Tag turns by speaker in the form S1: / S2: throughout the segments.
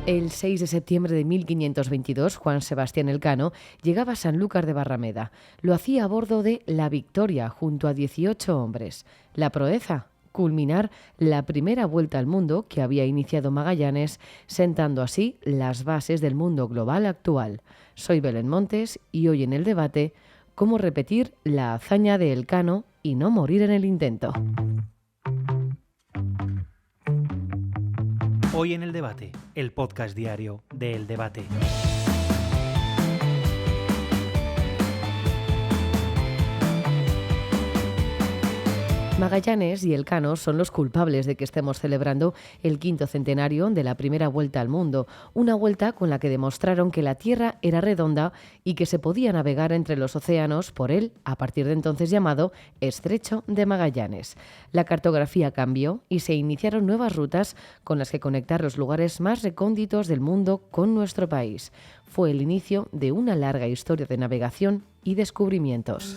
S1: El 6 de septiembre de 1522, Juan Sebastián Elcano llegaba a Sanlúcar de Barrameda. Lo hacía a bordo de La Victoria, junto a 18 hombres. La proeza, culminar la primera vuelta al mundo que había iniciado Magallanes, sentando así las bases del mundo global actual. Soy Belén Montes y hoy en el debate, cómo repetir la hazaña de Elcano y no morir en el intento.
S2: Hoy en el debate, el podcast diario de El Debate.
S1: Magallanes y Elcano son los culpables de que estemos celebrando el 5º centenario de la primera vuelta al mundo, una vuelta con la que demostraron que la Tierra era redonda y que se podía navegar entre los océanos por el, a partir de entonces llamado, Estrecho de Magallanes. La cartografía cambió y se iniciaron nuevas rutas con las que conectar los lugares más recónditos del mundo con nuestro país. Fue el inicio de una larga historia de navegación y descubrimientos.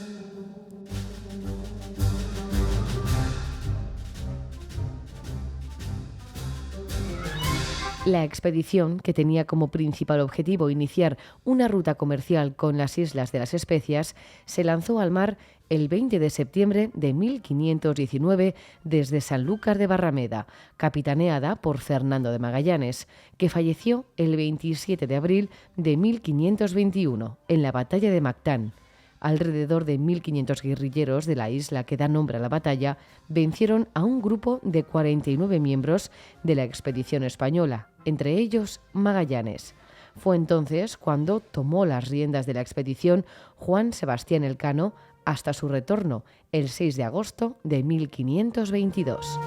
S1: La expedición, que tenía como principal objetivo iniciar una ruta comercial con las Islas de las Especias, se lanzó al mar el 20 de septiembre de 1519 desde Sanlúcar de Barrameda, capitaneada por Fernando de Magallanes, que falleció el 27 de abril de 1521 en la batalla de Mactán. Alrededor de 1.500 guerrilleros de la isla que da nombre a la batalla vencieron a un grupo de 49 miembros de la expedición española, entre ellos Magallanes. Fue entonces cuando tomó las riendas de la expedición Juan Sebastián Elcano hasta su retorno, el 6 de agosto de 1522.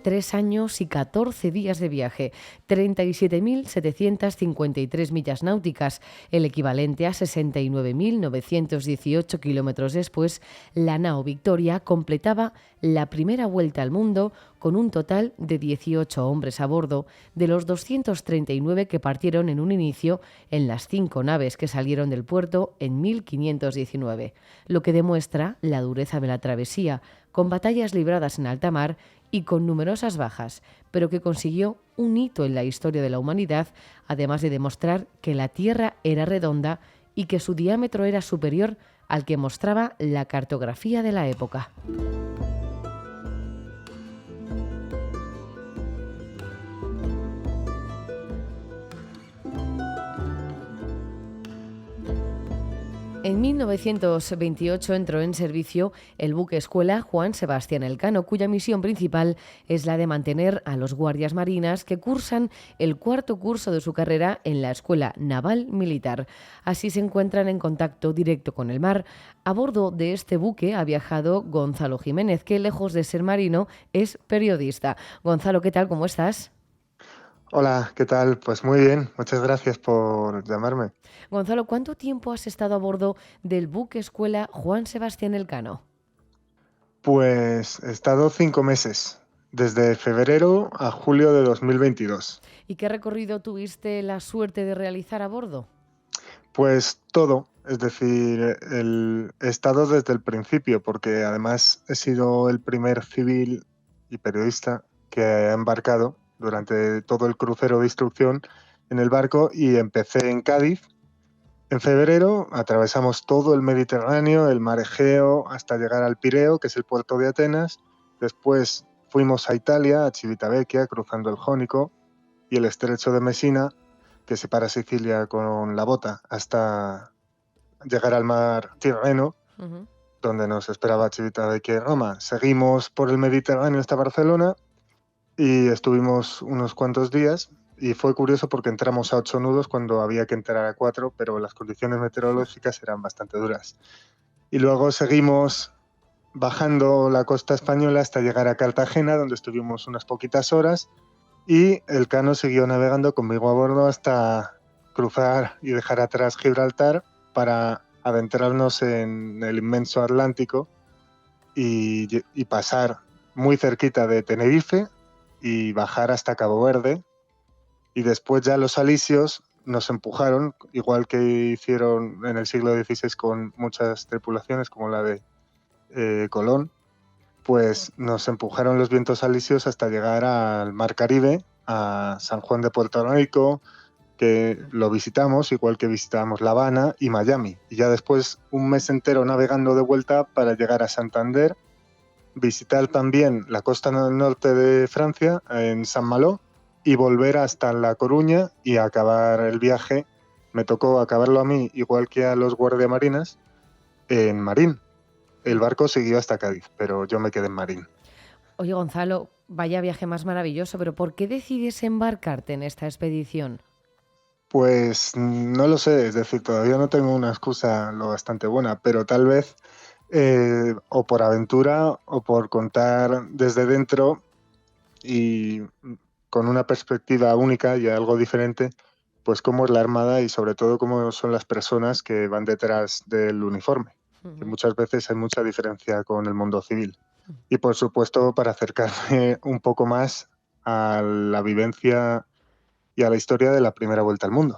S1: Tres años y 14 días de viaje, 37.753 millas náuticas, el equivalente a 69.918 kilómetros después, la nao Victoria completaba la primera vuelta al mundo con un total de 18 hombres a bordo, de los 239 que partieron en un inicio en las 5 naves que salieron del puerto en 1519, lo que demuestra la dureza de la travesía, con batallas libradas en alta mar y con numerosas bajas, pero que consiguió un hito en la historia de la humanidad, además de demostrar que la Tierra era redonda y que su diámetro era superior al que mostraba la cartografía de la época. En 1928 entró en servicio el buque escuela Juan Sebastián Elcano, cuya misión principal es la de mantener a los guardias marinas que cursan el 4º curso de su carrera en la Escuela Naval Militar. Así se encuentran en contacto directo con el mar. A bordo de este buque ha viajado Gonzalo Jiménez, que lejos de ser marino es periodista. Gonzalo, ¿qué tal? ¿Cómo estás?
S3: Hola, ¿qué tal? Pues muy bien, muchas gracias por llamarme.
S1: Gonzalo, ¿cuánto tiempo has estado a bordo del buque escuela Juan Sebastián Elcano?
S3: Pues he estado 5 meses, desde febrero a julio de 2022.
S1: ¿Y qué recorrido tuviste la suerte de realizar a bordo?
S3: Pues todo, es decir, he estado desde el principio, porque además he sido el primer civil y periodista que ha embarcado durante todo el crucero de instrucción en el barco y empecé en Cádiz. En febrero atravesamos todo el Mediterráneo, el mar Egeo, hasta llegar al Pireo, que es el puerto de Atenas. Después fuimos a Italia, a Civitavecchia, cruzando el Jónico y el estrecho de Messina, que separa Sicilia con la Bota, hasta llegar al mar Tirreno, donde nos esperaba Civitavecchia y Roma. Seguimos por el Mediterráneo hasta Barcelona y estuvimos unos cuantos días. Y fue curioso porque entramos a 8 nudos cuando había que entrar a 4, pero las condiciones meteorológicas eran bastante duras. Y luego seguimos bajando la costa española hasta llegar a Cartagena, donde estuvimos unas poquitas horas, y Elcano siguió navegando conmigo a bordo hasta cruzar y dejar atrás Gibraltar para adentrarnos en el inmenso Atlántico y pasar muy cerquita de Tenerife y bajar hasta Cabo Verde. Y después ya los alisios nos empujaron, igual que hicieron en el siglo XVI con muchas tripulaciones como la de Colón, pues nos empujaron los vientos alisios hasta llegar al Mar Caribe, a San Juan de Puerto Rico, que lo visitamos, igual que visitábamos La Habana y Miami. Y ya después un mes entero navegando de vuelta para llegar a Santander, visitar también la costa norte de Francia, en Saint-Malo, y volver hasta La Coruña y acabar el viaje. Me tocó acabarlo a mí, igual que a los guardiamarinas, en Marín. El barco siguió hasta Cádiz, pero yo me quedé en Marín.
S1: Oye, Gonzalo, vaya viaje más maravilloso, pero ¿por qué decides embarcarte en esta expedición?
S3: Pues no lo sé, es decir, todavía no tengo una excusa lo bastante buena, pero tal vez o por aventura o por contar desde dentro y con una perspectiva única y algo diferente, pues cómo es la Armada y sobre todo cómo son las personas que van detrás del uniforme, que
S1: Ujú.
S3: muchas veces hay mucha diferencia con el mundo civil. Y por supuesto para acercarme un poco más a la vivencia y a la historia de la primera vuelta al mundo.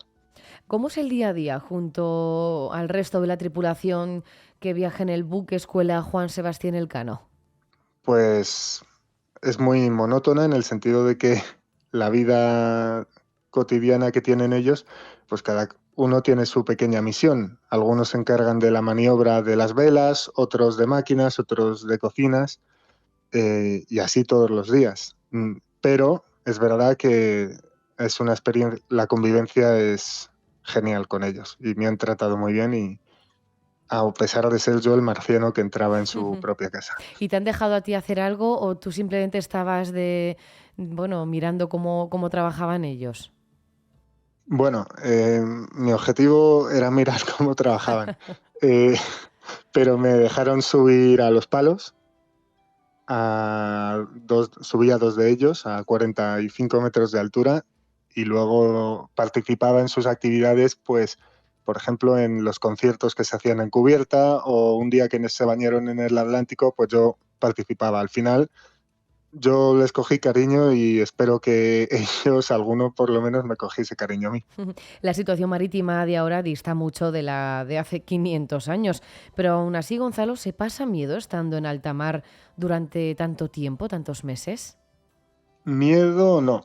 S1: ¿Cómo es el día a día junto al resto de la tripulación que viaja en el buque escuela Juan Sebastián Elcano?
S3: Pues es muy monótona en el sentido de que la vida cotidiana que tienen ellos, pues cada uno tiene su pequeña misión. Algunos se encargan de la maniobra de las velas, otros de máquinas, otros de cocinas, y así todos los días. Pero es verdad que es una experiencia, la convivencia es genial con ellos y me han tratado muy bien y a pesar de ser yo el marciano que entraba en su propia casa.
S1: ¿Y te han dejado a ti hacer algo o tú simplemente estabas bueno, mirando cómo trabajaban ellos?
S3: Bueno, mi objetivo era mirar cómo trabajaban, eh, pero me dejaron subir a los palos, subí a dos de ellos a 45 metros de altura y luego participaba en sus actividades, pues, por ejemplo, en los conciertos que se hacían en cubierta o un día que se bañaron en el Atlántico, pues yo participaba. Al final yo les cogí cariño y espero que ellos, alguno por lo menos, me cogiese cariño a mí.
S1: La situación marítima de ahora dista mucho de la de hace 500 años, pero aún así, Gonzalo, ¿se pasa miedo estando en alta mar durante tanto tiempo, tantos meses?
S3: Miedo no.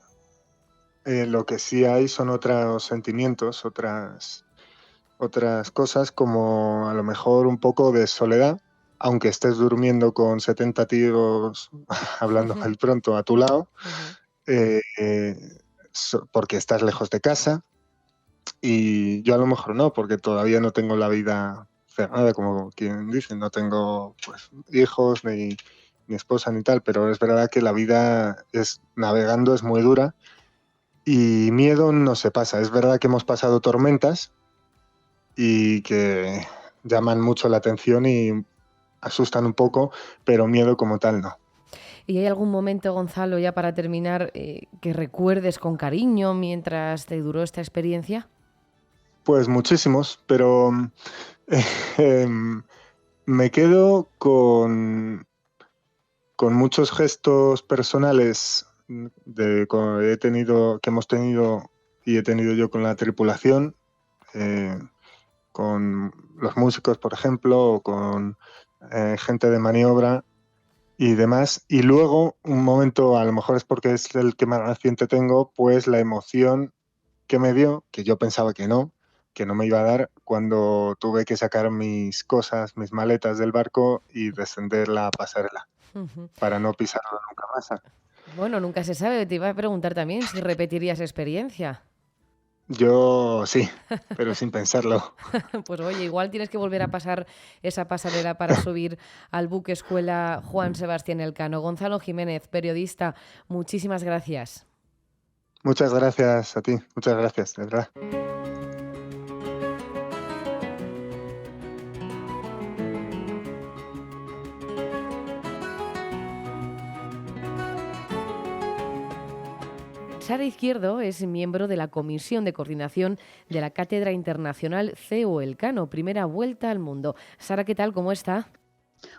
S3: Lo que sí hay son otros sentimientos, otras cosas, como a lo mejor un poco de soledad, aunque estés durmiendo con 70 tíos, hablando mal pronto, a tu lado,
S1: Ujú.
S3: eh, porque estás lejos de casa, y yo a lo mejor no, porque todavía no tengo la vida cerrada, como quien dice, no tengo pues hijos, ni esposa, ni tal, pero es verdad que la vida navegando es muy dura. Y miedo no se pasa. Es verdad que hemos pasado tormentas y que llaman mucho la atención y asustan un poco, pero miedo como tal no.
S1: ¿Y hay algún momento, Gonzalo, ya para terminar, que recuerdes con cariño mientras te duró esta experiencia?
S3: Pues muchísimos, pero em, me quedo con muchos gestos personales que hemos tenido y he tenido yo con la tripulación, eh, con los músicos, por ejemplo, o con gente de maniobra y demás. Y luego, un momento, a lo mejor es porque es el que más reciente tengo, pues la emoción que me dio, que yo pensaba que no me iba a dar, cuando tuve que sacar mis cosas, mis maletas del barco y descender la pasarela
S1: Ujú.
S3: para no pisarlo nunca más.
S1: Bueno, nunca se sabe. Te iba a preguntar también si repetirías experiencia.
S3: Yo sí, pero sin pensarlo.
S1: Pues oye, igual tienes que volver a pasar esa pasarela para subir al buque escuela Juan Sebastián Elcano. Gonzalo Jiménez, periodista, muchísimas gracias.
S3: Muchas gracias a ti, muchas gracias, de verdad.
S1: Sara Izquierdo es miembro de la Comisión de Coordinación de la Cátedra Internacional CEU Elcano, primera vuelta al mundo. Sara, ¿qué tal? ¿Cómo está?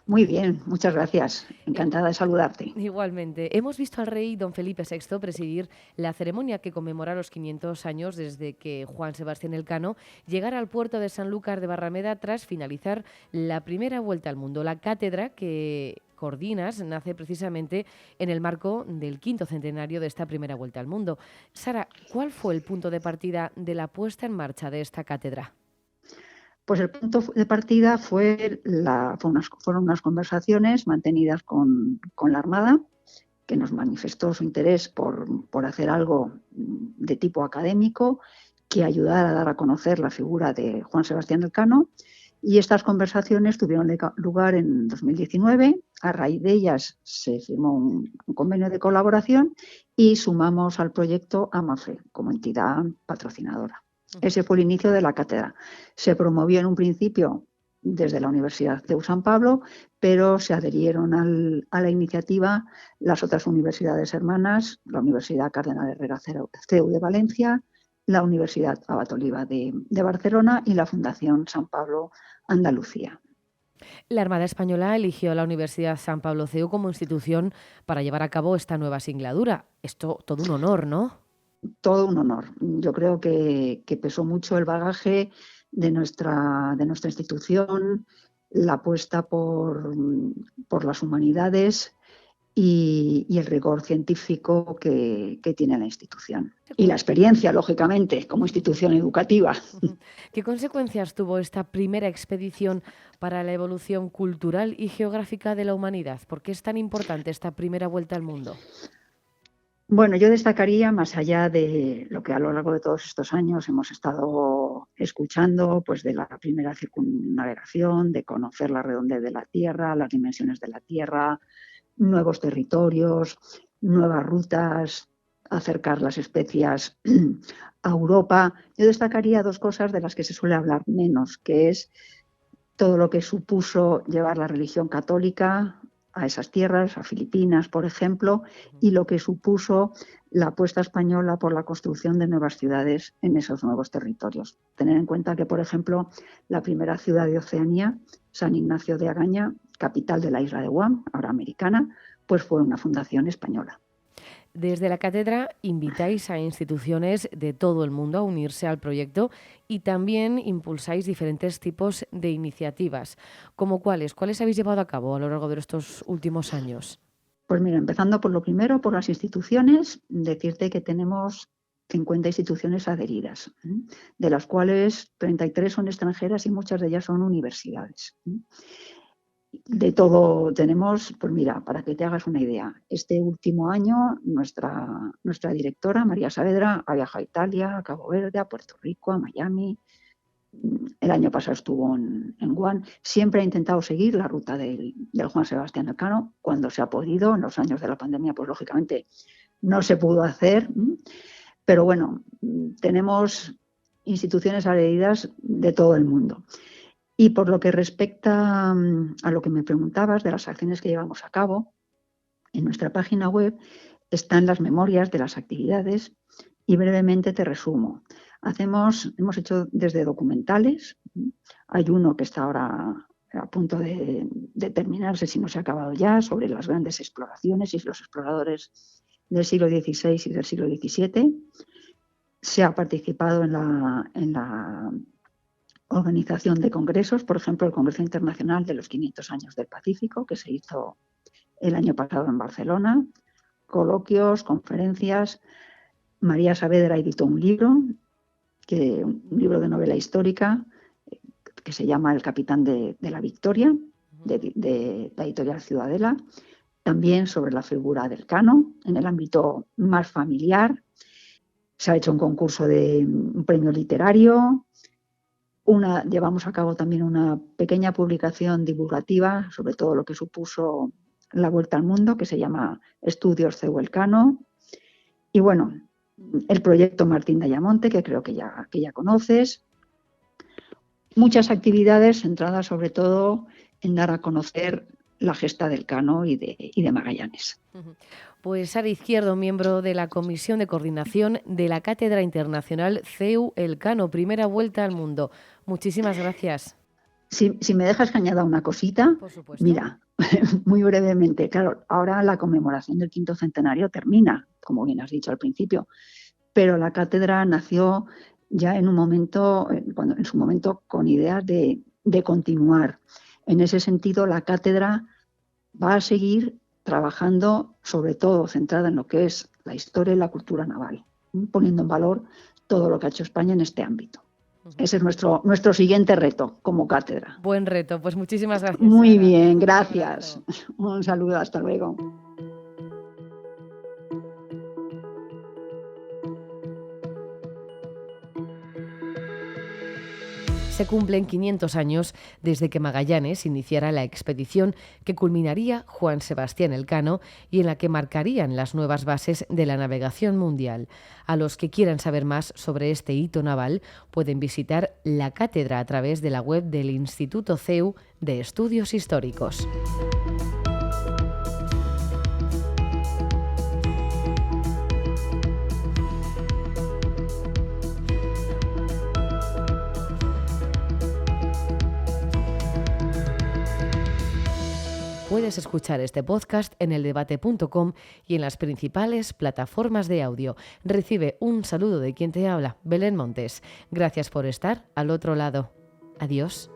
S4: Muy bien, muchas gracias. Encantada de saludarte.
S1: Igualmente, hemos visto al rey don Felipe VI presidir la ceremonia que conmemora los 500 años desde que Juan Sebastián Elcano llegara al puerto de Sanlúcar de Barrameda tras finalizar la primera vuelta al mundo. La cátedra que coordinas nace precisamente en el marco del 5º centenario de esta primera vuelta al mundo. Sara, ¿cuál fue el punto de partida de la puesta en marcha de esta cátedra?
S4: Pues el punto de partida fueron unas conversaciones mantenidas con la Armada, que nos manifestó su interés por hacer algo de tipo académico que ayudara a dar a conocer la figura de Juan Sebastián Elcano. Y estas conversaciones tuvieron lugar en 2019. A raíz de ellas se firmó un convenio de colaboración y sumamos al proyecto a Mafre como entidad patrocinadora. Ese fue el inicio de la cátedra. Se promovió en un principio desde la Universidad CEU San Pablo, pero se adherieron a la iniciativa las otras universidades hermanas, la Universidad Cardenal Herrera CEU de Valencia, la Universidad Abat Oliba de Barcelona y la Fundación San Pablo Andalucía.
S1: La Armada Española eligió a la Universidad San Pablo CEU como institución para llevar a cabo esta nueva singladura. Esto todo un honor, ¿no?
S4: Todo un honor. Yo creo que pesó mucho el bagaje de nuestra institución, la apuesta por las humanidades y el rigor científico que tiene la institución. Y la experiencia, lógicamente, como institución educativa.
S1: ¿Qué consecuencias tuvo esta primera expedición para la evolución cultural y geográfica de la humanidad? ¿Por qué es tan importante esta primera vuelta al mundo?
S4: Bueno, yo destacaría, más allá de lo que a lo largo de todos estos años hemos estado escuchando, pues de la primera circunnavegación, de conocer la redondez de la Tierra, las dimensiones de la Tierra, nuevos territorios, nuevas rutas, acercar las especias a Europa. Yo destacaría dos cosas de las que se suele hablar menos, que es todo lo que supuso llevar la religión católica a esas tierras, a Filipinas, por ejemplo, y lo que supuso la apuesta española por la construcción de nuevas ciudades en esos nuevos territorios. Tener en cuenta que, por ejemplo, la primera ciudad de Oceanía, San Ignacio de Agaña, capital de la isla de Guam, ahora americana, pues fue una fundación española.
S1: Desde la cátedra invitáis a instituciones de todo el mundo a unirse al proyecto y también impulsáis diferentes tipos de iniciativas. ¿Cómo cuáles? ¿Cuáles habéis llevado a cabo a lo largo de estos últimos años?
S4: Pues mira, empezando por lo primero, por las instituciones, decirte que tenemos 50 instituciones adheridas, de las cuales 33 son extranjeras y muchas de ellas son universidades. De todo tenemos, pues mira, para que te hagas una idea, este último año nuestra directora, María Saavedra, ha viajado a Italia, a Cabo Verde, a Puerto Rico, a Miami. El año pasado estuvo en Guam. Siempre ha intentado seguir la ruta del Juan Sebastián Elcano cuando se ha podido. En los años de la pandemia, pues lógicamente no se pudo hacer. Pero bueno, tenemos instituciones adheridas de todo el mundo. Y por lo que respecta a lo que me preguntabas de las acciones que llevamos a cabo, en nuestra página web están las memorias de las actividades y brevemente te resumo. Hemos hecho desde documentales, hay uno que está ahora a punto de terminarse, si no se ha acabado ya, sobre las grandes exploraciones y los exploradores del siglo XVI y del siglo XVII. Se ha participado en la organización de congresos, por ejemplo, el Congreso Internacional de los 500 años del Pacífico, que se hizo el año pasado en Barcelona, coloquios, conferencias. María Saavedra editó un libro de novela histórica que se llama El capitán de la Victoria, de la editorial Ciudadela, también sobre la figura del Elcano en el ámbito más familiar. Se ha hecho un concurso de un premio literario. Llevamos a cabo también una pequeña publicación divulgativa sobre todo lo que supuso la vuelta al mundo, que se llama Estudios CEU Elcano. Y bueno, el proyecto Martín de Ayamonte, que creo que ya conoces. Muchas actividades centradas sobre todo en dar a conocer la gesta del Elcano y de Magallanes.
S1: Pues Sara Izquierdo, miembro de la Comisión de Coordinación de la Cátedra Internacional CEU Elcano, primera vuelta al mundo. Muchísimas gracias.
S4: Si me dejas que añada una cosita,
S1: Por supuesto.
S4: mira, muy brevemente, claro, ahora la conmemoración del 5º centenario termina, como bien has dicho al principio, pero la cátedra nació ya en su momento con ideas de continuar. En ese sentido, la cátedra va a seguir trabajando, sobre todo centrada en lo que es la historia y la cultura naval, poniendo en valor todo lo que ha hecho España en este ámbito. Ese es nuestro siguiente reto como cátedra.
S1: Buen reto, pues muchísimas gracias.
S4: Muy
S1: Sara.
S4: bien,
S1: Un
S4: gracias.
S1: abrazo.
S4: Un saludo, hasta luego.
S1: Se cumplen 500 años desde que Magallanes iniciara la expedición que culminaría Juan Sebastián Elcano y en la que marcarían las nuevas bases de la navegación mundial. A los que quieran saber más sobre este hito naval pueden visitar la cátedra a través de la web del Instituto CEU de Estudios Históricos. Puedes escuchar este podcast en eldebate.com y en las principales plataformas de audio. Recibe un saludo de quien te habla, Belén Montes. Gracias por estar al otro lado. Adiós.